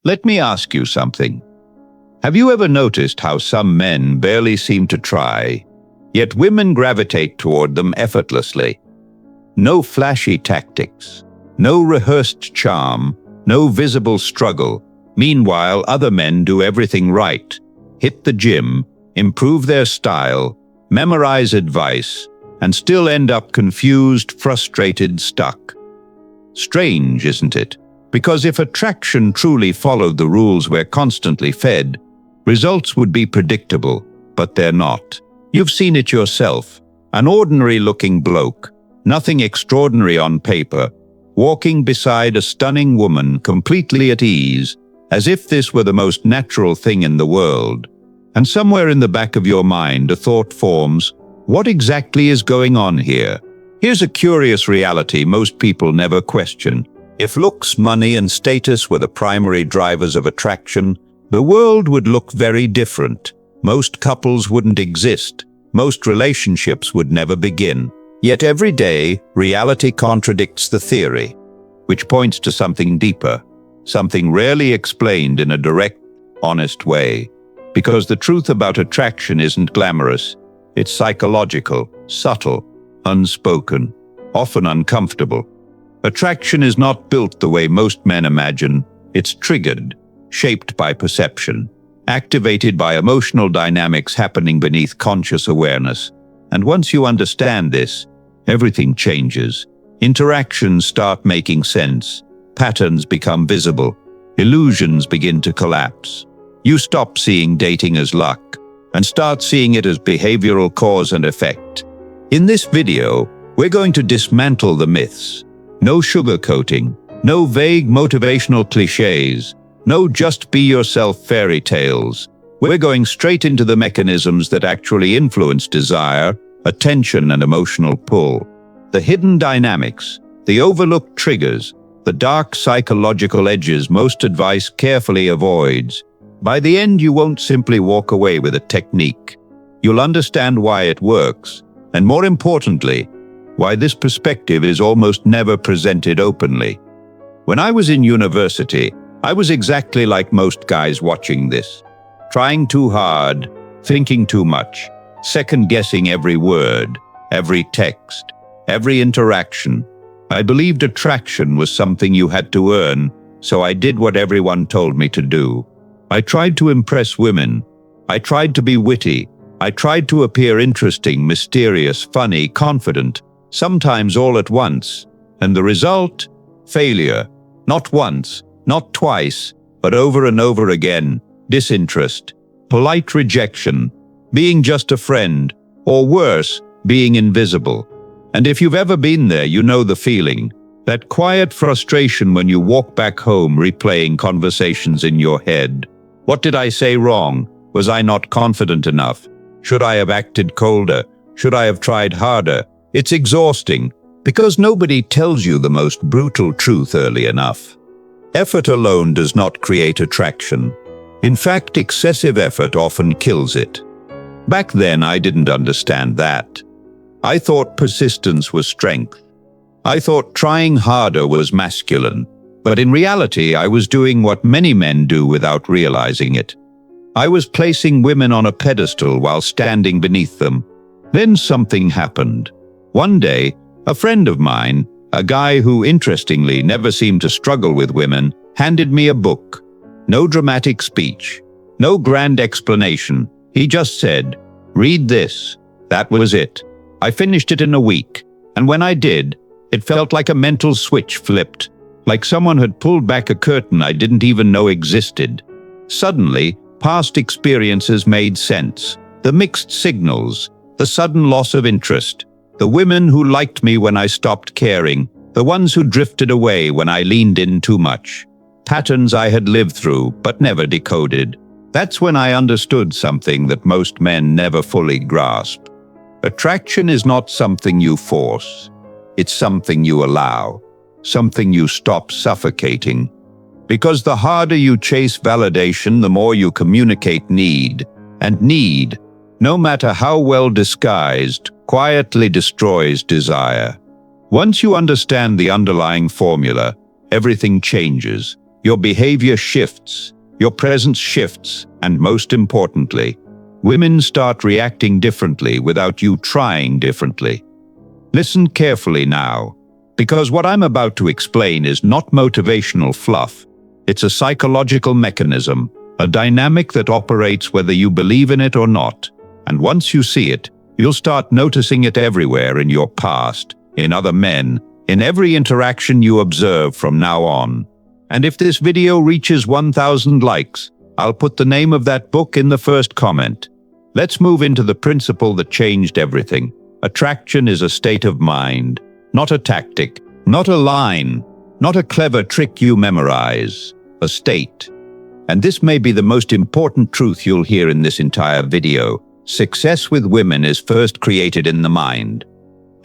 Let me ask you something. Have you ever noticed how some men barely seem to try, yet women gravitate toward them effortlessly? No flashy tactics, no rehearsed charm, no visible struggle. Meanwhile, other men do everything right, hit the gym, improve their style, memorize advice, and still end up confused, frustrated, stuck. Strange, isn't it? Because if attraction truly followed the rules we're constantly fed, results would be predictable, but they're not. You've seen it yourself. An ordinary-looking bloke, nothing extraordinary on paper, walking beside a stunning woman completely at ease, as if this were the most natural thing in the world. And somewhere in the back of your mind a thought forms, what exactly is going on here? Here's a curious reality most people never question. If looks, money, and status were the primary drivers of attraction, the world would look very different. Most couples wouldn't exist. Most relationships would never begin. Yet every day, reality contradicts the theory, which points to something deeper, something rarely explained in a direct, honest way. Because the truth about attraction isn't glamorous. It's psychological, subtle, unspoken, often uncomfortable. Attraction is not built the way most men imagine. It's triggered, shaped by perception, activated by emotional dynamics happening beneath conscious awareness. And once you understand this, everything changes. Interactions start making sense. Patterns become visible. Illusions begin to collapse. You stop seeing dating as luck and start seeing it as behavioral cause and effect. In this video, we're going to dismantle the myths. No sugarcoating, no vague motivational cliches, no just be yourself fairy tales. We're going straight into the mechanisms that actually influence desire, attention, and emotional pull. The hidden dynamics, the overlooked triggers, the dark psychological edges most advice carefully avoids. By the end, you won't simply walk away with a technique. You'll understand why it works, and more importantly, why this perspective is almost never presented openly. When I was in university, I was exactly like most guys watching this. Trying too hard, thinking too much, second-guessing every word, every text, every interaction. I believed attraction was something you had to earn, so I did what everyone told me to do. I tried to impress women. I tried to be witty. I tried to appear interesting, mysterious, funny, confident, sometimes all at once. And the result? Failure. Not once, not twice, but over and over again. Disinterest, polite rejection, being just a friend, or worse, being invisible. And if you've ever been there, you know the feeling. That quiet frustration when you walk back home replaying conversations in your head. What did I say wrong? Was I not confident enough? Should I have acted colder? Should I have tried harder? It's exhausting, because nobody tells you the most brutal truth early enough. Effort alone does not create attraction. In fact, excessive effort often kills it. Back then, I didn't understand that. I thought persistence was strength. I thought trying harder was masculine. But in reality, I was doing what many men do without realizing it. I was placing women on a pedestal while standing beneath them. Then something happened. One day, a friend of mine, a guy who interestingly never seemed to struggle with women, handed me a book. No dramatic speech, no grand explanation. He just said, "Read this." That was it. I finished it in a week, and when I did, it felt like a mental switch flipped, like someone had pulled back a curtain I didn't even know existed. Suddenly, past experiences made sense. The mixed signals, the sudden loss of interest, the women who liked me when I stopped caring, the ones who drifted away when I leaned in too much. Patterns I had lived through, but never decoded. That's when I understood something that most men never fully grasp. Attraction is not something you force. It's something you allow, something you stop suffocating. Because the harder you chase validation, the more you communicate need. And need, no matter how well disguised, quietly destroys desire. Once you understand the underlying formula, everything changes. your behavior shifts, your presence shifts, and most importantly, women start reacting differently without you trying differently. Listen carefully now, because what I'm about to explain is not motivational fluff. It's a psychological mechanism, a dynamic that operates whether you believe in it or not. And once you see it, you'll start noticing it everywhere in your past, in other men, in every interaction you observe from now on. And if this video reaches 1,000 likes, I'll put the name of that book in the first comment. Let's move into the principle that changed everything. Attraction is a state of mind, not a tactic, not a line, not a clever trick you memorize, a state. And this may be the most important truth you'll hear in this entire video. Success with women is first created in the mind.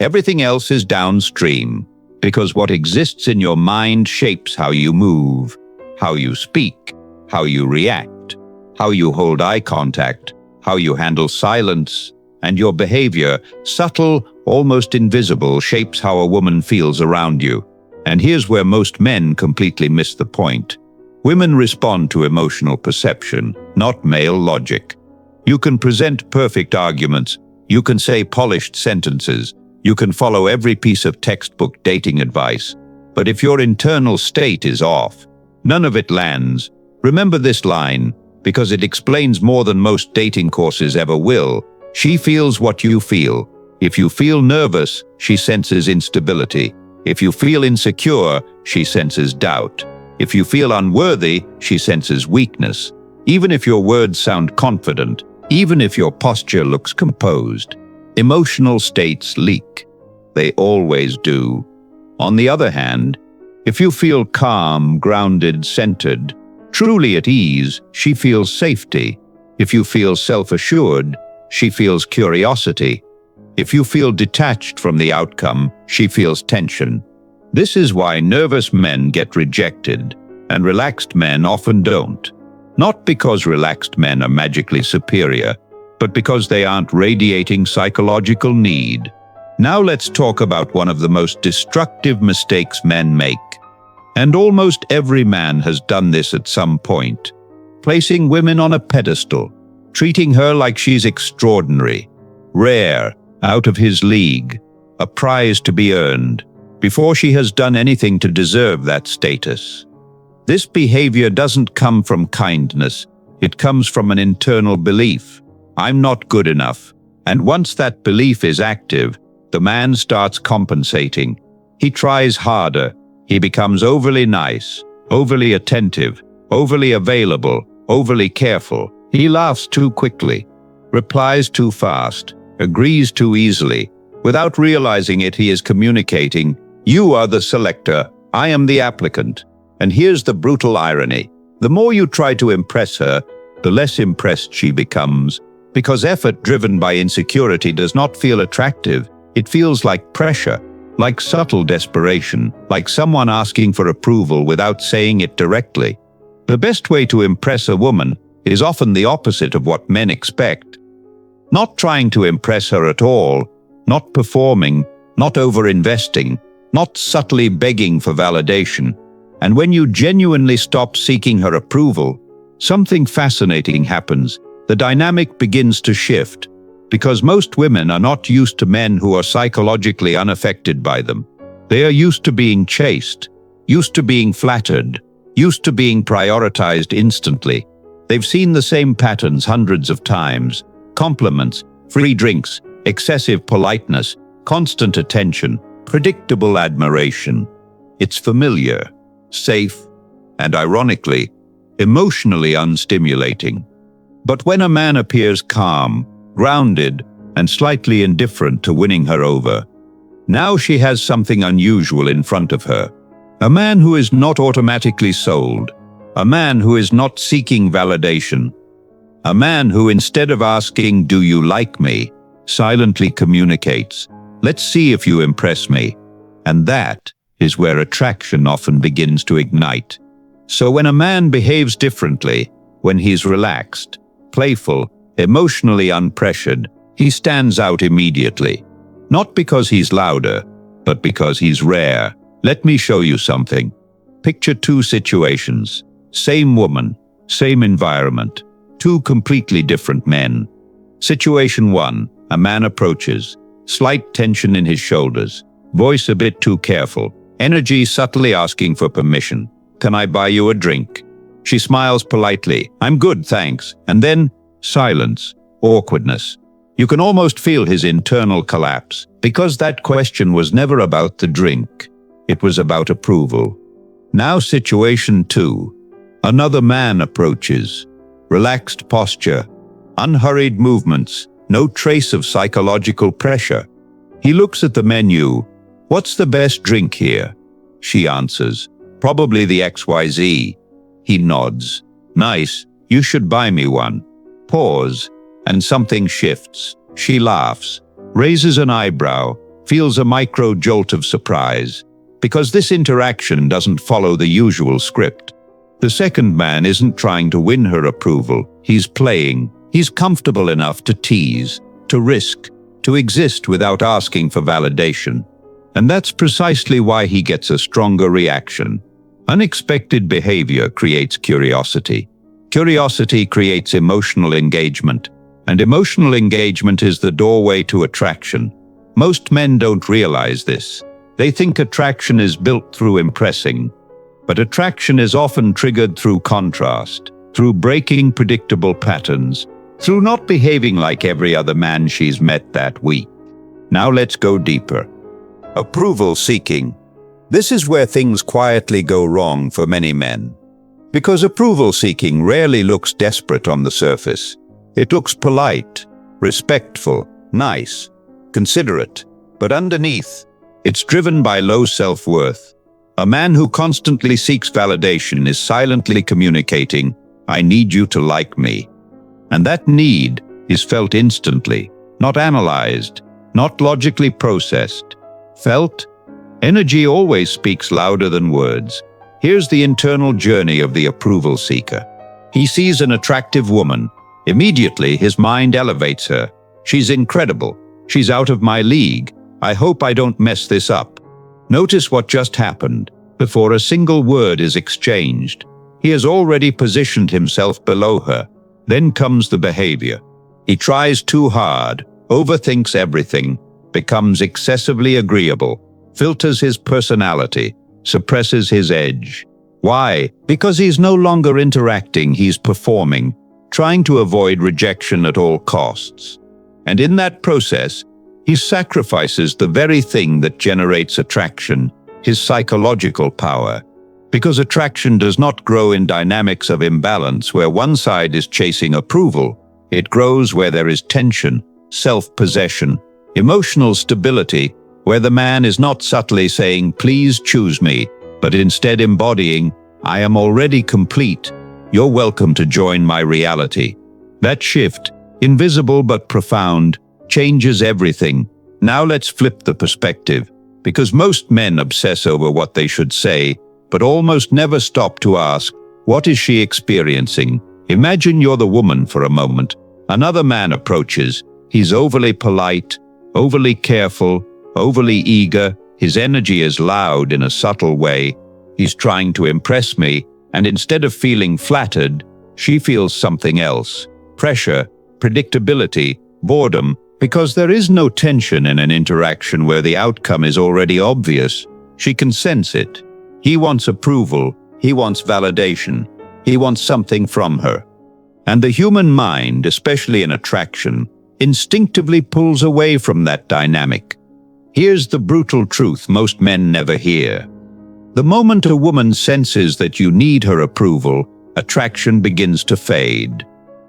Everything else is downstream, because what exists in your mind shapes how you move, how you speak, how you react, how you hold eye contact, how you handle silence, and your behavior, subtle, almost invisible, shapes how a woman feels around you. And here's where most men completely miss the point. Women respond to emotional perception, not male logic. You can present perfect arguments, you can say polished sentences, you can follow every piece of textbook dating advice, but if your internal state is off, none of it lands. Remember this line, because it explains more than most dating courses ever will. She feels what you feel. If you feel nervous, she senses instability. If you feel insecure, she senses doubt. If you feel unworthy, she senses weakness. Even if your words sound confident, even if your posture looks composed, emotional states leak. They always do. On the other hand, if you feel calm, grounded, centered, truly at ease, she feels safety. If you feel self-assured, she feels curiosity. If you feel detached from the outcome, she feels tension. This is why nervous men get rejected, and relaxed men often don't. Not because relaxed men are magically superior, but because they aren't radiating psychological need. Now let's talk about one of the most destructive mistakes men make. And almost every man has done this at some point. Placing women on a pedestal, treating her like she's extraordinary, rare, out of his league, a prize to be earned, before she has done anything to deserve that status. This behavior doesn't come from kindness, it comes from an internal belief. I'm not good enough. And once that belief is active, the man starts compensating. He tries harder. He becomes overly nice, overly attentive, overly available, overly careful. He laughs too quickly, replies too fast, agrees too easily. Without realizing it, he is communicating, "You are the selector, I am the applicant." And here's the brutal irony. The more you try to impress her, the less impressed she becomes. Because effort driven by insecurity does not feel attractive. It feels like pressure, like subtle desperation, like someone asking for approval without saying it directly. The best way to impress a woman is often the opposite of what men expect. Not trying to impress her at all, not performing, not over-investing, not subtly begging for validation. And when you genuinely stop seeking her approval, something fascinating happens. The dynamic begins to shift, because most women are not used to men who are psychologically unaffected by them. They are used to being chased, used to being flattered, used to being prioritized instantly. They've seen the same patterns hundreds of times: compliments, free drinks, excessive politeness, constant attention, predictable admiration. It's familiar, safe, and ironically, emotionally unstimulating. But when a man appears calm, grounded, and slightly indifferent to winning her over, now she has something unusual in front of her. A man who is not automatically sold, a man who is not seeking validation, a man who, instead of asking, "Do you like me?" silently communicates, "Let's see if you impress me." And that is where attraction often begins to ignite. So when a man behaves differently, when he's relaxed, playful, emotionally unpressured, he stands out immediately. Not because he's louder, but because he's rare. Let me show you something. Picture two situations. Same woman, same environment, two completely different men. Situation 1. A man approaches. Slight tension in his shoulders. Voice a bit too careful. Energy subtly asking for permission. "Can I buy you a drink?" She smiles politely. "I'm good, thanks." And then silence, awkwardness. You can almost feel his internal collapse, because that question was never about the drink. It was about approval. Now situation 2. Another man approaches. Relaxed posture, unhurried movements, no trace of psychological pressure. He looks at the menu. "What's the best drink here?" She answers, "Probably the XYZ." He nods. "Nice, you should buy me one." Pause, and something shifts. She laughs, raises an eyebrow, feels a micro jolt of surprise, because this interaction doesn't follow the usual script. The second man isn't trying to win her approval. He's playing. He's comfortable enough to tease, to risk, to exist without asking for validation. And that's precisely why he gets a stronger reaction. Unexpected behavior creates curiosity. Curiosity creates emotional engagement, and emotional engagement is the doorway to attraction. Most men don't realize this. They think attraction is built through impressing, but attraction is often triggered through contrast, through breaking predictable patterns, through not behaving like every other man she's met that week. Now let's go deeper. Approval seeking. This is where things quietly go wrong for many men. Because approval seeking rarely looks desperate on the surface. It looks polite, respectful, nice, considerate, but underneath, it's driven by low self-worth. A man who constantly seeks validation is silently communicating, "I need you to like me." And that need is felt instantly, not analyzed, not logically processed. Felt? Energy always speaks louder than words. Here's the internal journey of the approval seeker. He sees an attractive woman. Immediately, his mind elevates her. "She's incredible. She's out of my league. I hope I don't mess this up." Notice what just happened. Before a single word is exchanged, he has already positioned himself below her. Then comes the behavior. He tries too hard, overthinks everything, becomes excessively agreeable, filters his personality, suppresses his edge. Why? Because he's no longer interacting, he's performing, trying to avoid rejection at all costs. And in that process, he sacrifices the very thing that generates attraction, his psychological power. Because attraction does not grow in dynamics of imbalance where one side is chasing approval. It grows where there is tension, self-possession, emotional stability, where the man is not subtly saying, "Please choose me," but instead embodying, "I am already complete. You're welcome to join my reality." That shift, invisible but profound, changes everything. Now let's flip the perspective, because most men obsess over what they should say, but almost never stop to ask, what is she experiencing? Imagine you're the woman for a moment. Another man approaches. He's overly polite, overly careful, overly eager. His energy is loud in a subtle way. He's trying to impress me, and instead of feeling flattered, she feels something else. Pressure, predictability, boredom, because there is no tension in an interaction where the outcome is already obvious. She can sense it. He wants approval, he wants validation, he wants something from her. And the human mind, especially in attraction, instinctively pulls away from that dynamic. Here's the brutal truth most men never hear. The moment a woman senses that you need her approval, attraction begins to fade.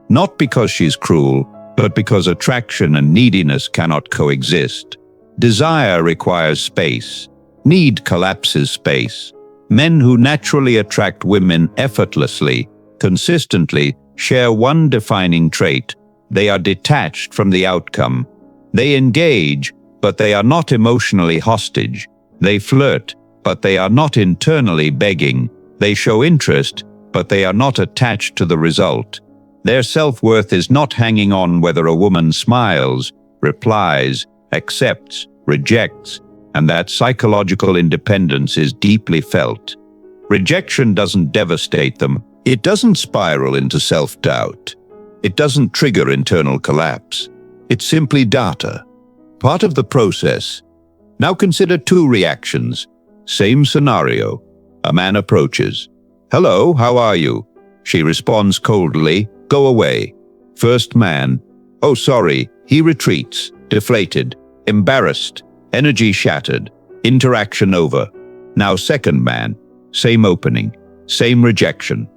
Not because she's cruel, but because attraction and neediness cannot coexist. Desire requires space. Need collapses space. Men who naturally attract women effortlessly, consistently, share one defining trait. They are detached from the outcome. They engage, but they are not emotionally hostage. They flirt, but they are not internally begging. They show interest, but they are not attached to the result. Their self-worth is not hanging on whether a woman smiles, replies, accepts, rejects, and that psychological independence is deeply felt. Rejection doesn't devastate them. It doesn't spiral into self-doubt. It doesn't trigger internal collapse. It's simply data, part of the process. Now consider two reactions. Same scenario. A man approaches. "Hello, how are you?" She responds coldly, "Go away." First man. "Oh, sorry." He retreats, deflated, embarrassed, energy shattered, interaction over. Now second man. Same opening, same rejection.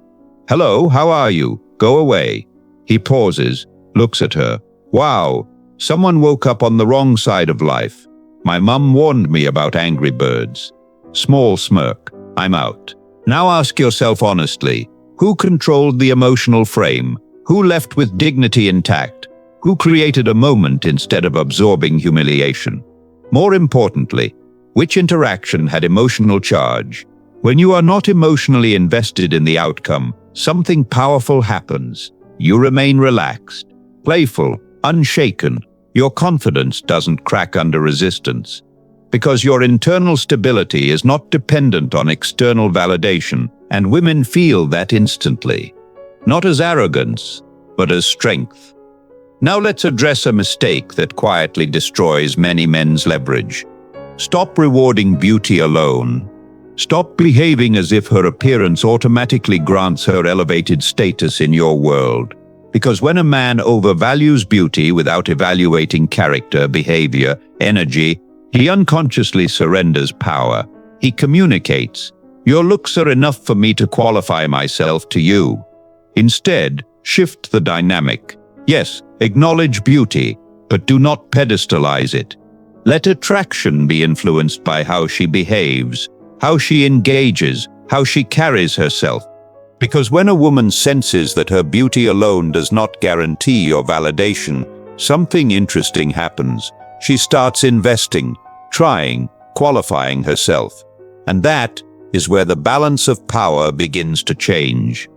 "Hello, how are you?" "Go away." He pauses, looks at her. "Wow, someone woke up on the wrong side of life. My mum warned me about angry birds." Small smirk. "I'm out." Now ask yourself honestly, who controlled the emotional frame? Who left with dignity intact? Who created a moment instead of absorbing humiliation? More importantly, which interaction had emotional charge? When you are not emotionally invested in the outcome, something powerful happens. You remain relaxed, playful, unshaken. Your confidence doesn't crack under resistance, because your internal stability is not dependent on external validation, and women feel that instantly. Not as arrogance, but as strength. Now let's address a mistake that quietly destroys many men's leverage. Stop rewarding beauty alone. Stop behaving as if her appearance automatically grants her elevated status in your world. Because when a man overvalues beauty without evaluating character, behavior, energy, he unconsciously surrenders power. He communicates, "Your looks are enough for me to qualify myself to you." Instead, shift the dynamic. Yes, acknowledge beauty, but do not pedestalize it. Let attraction be influenced by how she behaves, how she engages, how she carries herself. Because when a woman senses that her beauty alone does not guarantee your validation, something interesting happens. She starts investing, trying, qualifying herself. And that is where the balance of power begins to change.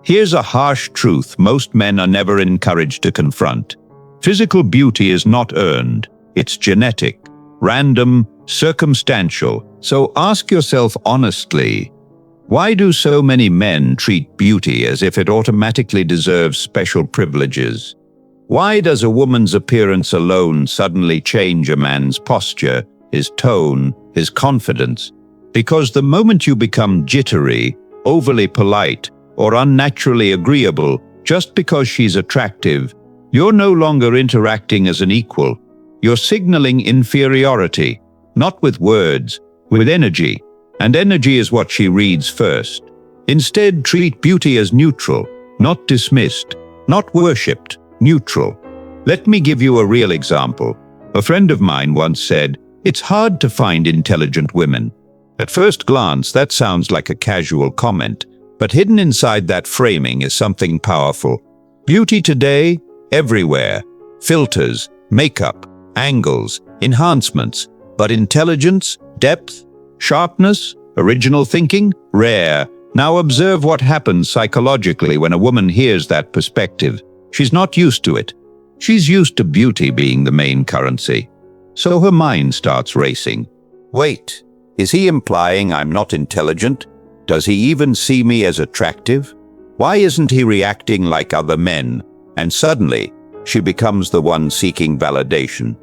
Here's a harsh truth most men are never encouraged to confront. Physical beauty is not earned. It's genetic, random, circumstantial. So ask yourself honestly, why do so many men treat beauty as if it automatically deserves special privileges? Why does a woman's appearance alone suddenly change a man's posture, his tone, his confidence? Because the moment you become jittery, overly polite, or unnaturally agreeable just because she's attractive, you're no longer interacting as an equal. You're signaling inferiority, not with words, with energy. And energy is what she reads first. Instead, treat beauty as neutral, not dismissed, not worshipped, neutral. Let me give you a real example. A friend of mine once said, "It's hard to find intelligent women." At first glance, that sounds like a casual comment, but hidden inside that framing is something powerful. Beauty today, everywhere. Filters, makeup, angles, enhancements. But intelligence, depth, sharpness, original thinking, rare. Now observe what happens psychologically when a woman hears that perspective. She's not used to it. She's used to beauty being the main currency. So her mind starts racing. Wait, is he implying I'm not intelligent? Does he even see me as attractive? Why isn't he reacting like other men? And suddenly, she becomes the one seeking validation.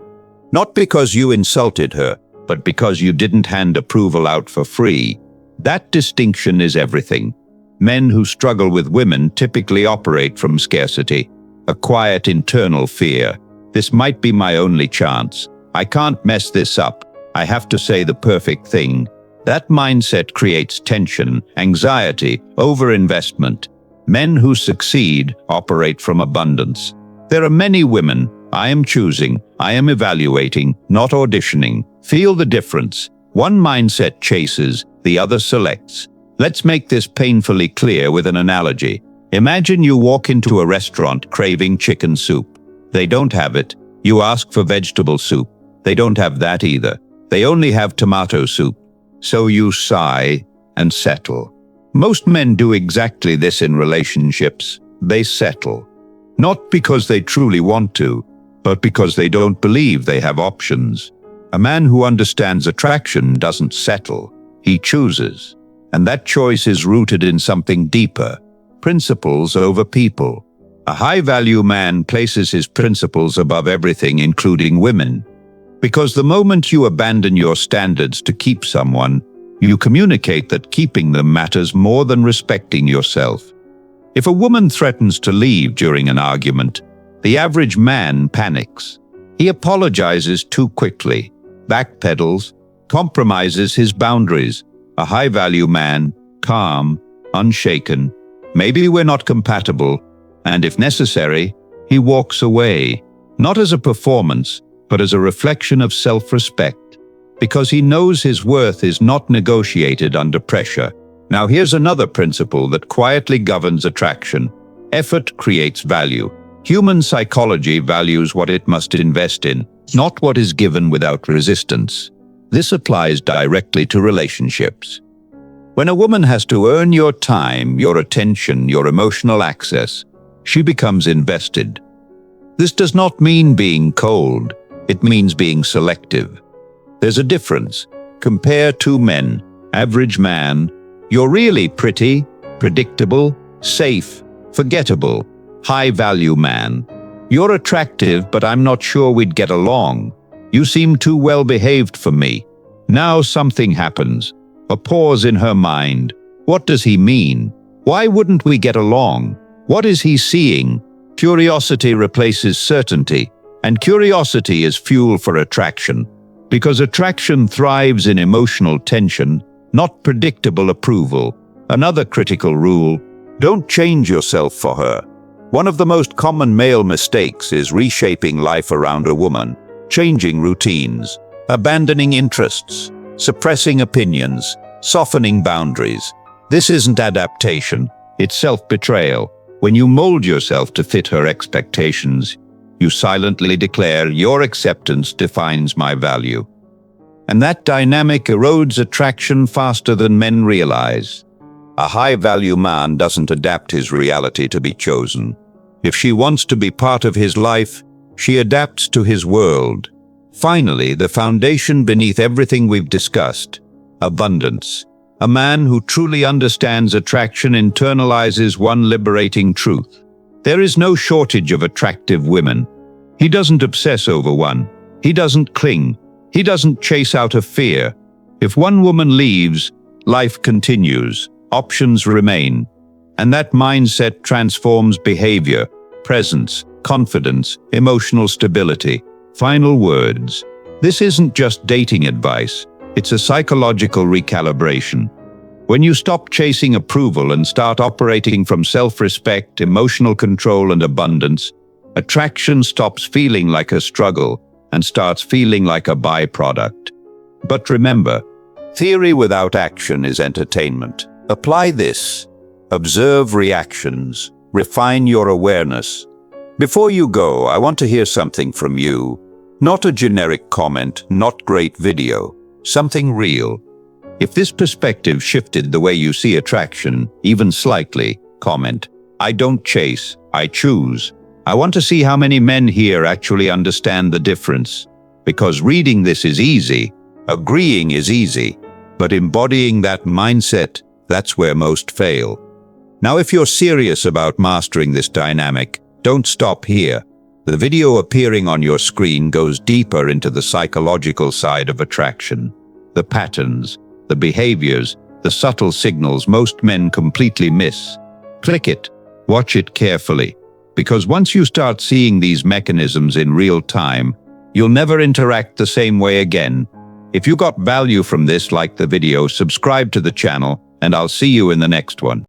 Not because you insulted her, but because you didn't hand approval out for free. That distinction is everything. Men who struggle with women typically operate from scarcity, a quiet internal fear. This might be my only chance. I can't mess this up. I have to say the perfect thing. That mindset creates tension, anxiety, overinvestment. Men who succeed operate from abundance. There are many women. I am choosing, I am evaluating, not auditioning. Feel the difference. One mindset chases, the other selects. Let's make this painfully clear with an analogy. Imagine you walk into a restaurant craving chicken soup. They don't have it. You ask for vegetable soup. They don't have that either. They only have tomato soup. So you sigh and settle. Most men do exactly this in relationships. They settle. Not because they truly want to, but because they don't believe they have options. A man who understands attraction doesn't settle. He chooses. And that choice is rooted in something deeper: principles over people. A high-value man places his principles above everything, including women. Because the moment you abandon your standards to keep someone, you communicate that keeping them matters more than respecting yourself. If a woman threatens to leave during an argument, the average man panics. He apologizes too quickly, backpedals, compromises his boundaries. A high-value man, calm, unshaken, maybe we're not compatible, and if necessary, he walks away, not as a performance, but as a reflection of self-respect, because he knows his worth is not negotiated under pressure. Now here's another principle that quietly governs attraction. Effort creates value. Human psychology values what it must invest in, not what is given without resistance. This applies directly to relationships. When a woman has to earn your time, your attention, your emotional access, she becomes invested. This does not mean being cold. It means being selective. There's a difference. Compare two men. Average man, you're really pretty, predictable, safe, forgettable. High-value man, you're attractive, but I'm not sure we'd get along. You seem too well-behaved for me. Now something happens. A pause in her mind. What does he mean? Why wouldn't we get along? What is he seeing? Curiosity replaces certainty, and curiosity is fuel for attraction, because attraction thrives in emotional tension, not predictable approval. Another critical rule: don't change yourself for her. One of the most common male mistakes is reshaping life around a woman, changing routines, abandoning interests, suppressing opinions, softening boundaries. This isn't adaptation, it's self-betrayal. When you mold yourself to fit her expectations, you silently declare, your acceptance defines my value. And that dynamic erodes attraction faster than men realize. A high-value man doesn't adapt his reality to be chosen. If she wants to be part of his life, she adapts to his world. Finally, the foundation beneath everything we've discussed: abundance. A man who truly understands attraction internalizes one liberating truth: there is no shortage of attractive women. He doesn't obsess over one. He doesn't cling. He doesn't chase out of fear. If one woman leaves, life continues. Options remain. And that mindset transforms behavior, presence, confidence, emotional stability. Final words. This isn't just dating advice. It's a psychological recalibration. When you stop chasing approval and start operating from self-respect, emotional control, and abundance, attraction stops feeling like a struggle and starts feeling like a byproduct. But remember, theory without action is entertainment. Apply this. Observe reactions. Refine your awareness. Before you go, I want to hear something from you. Not a generic comment, not great video. Something real. If this perspective shifted the way you see attraction, even slightly, comment, I don't chase, I choose. I want to see how many men here actually understand the difference. Because reading this is easy, agreeing is easy, but embodying that mindset, that's where most fail. Now, if you're serious about mastering this dynamic, don't stop here. The video appearing on your screen goes deeper into the psychological side of attraction. The patterns, the behaviors, the subtle signals most men completely miss. Click it, watch it carefully, because once you start seeing these mechanisms in real time, you'll never interact the same way again. If you got value from this, like the video, subscribe to the channel, and I'll see you in the next one.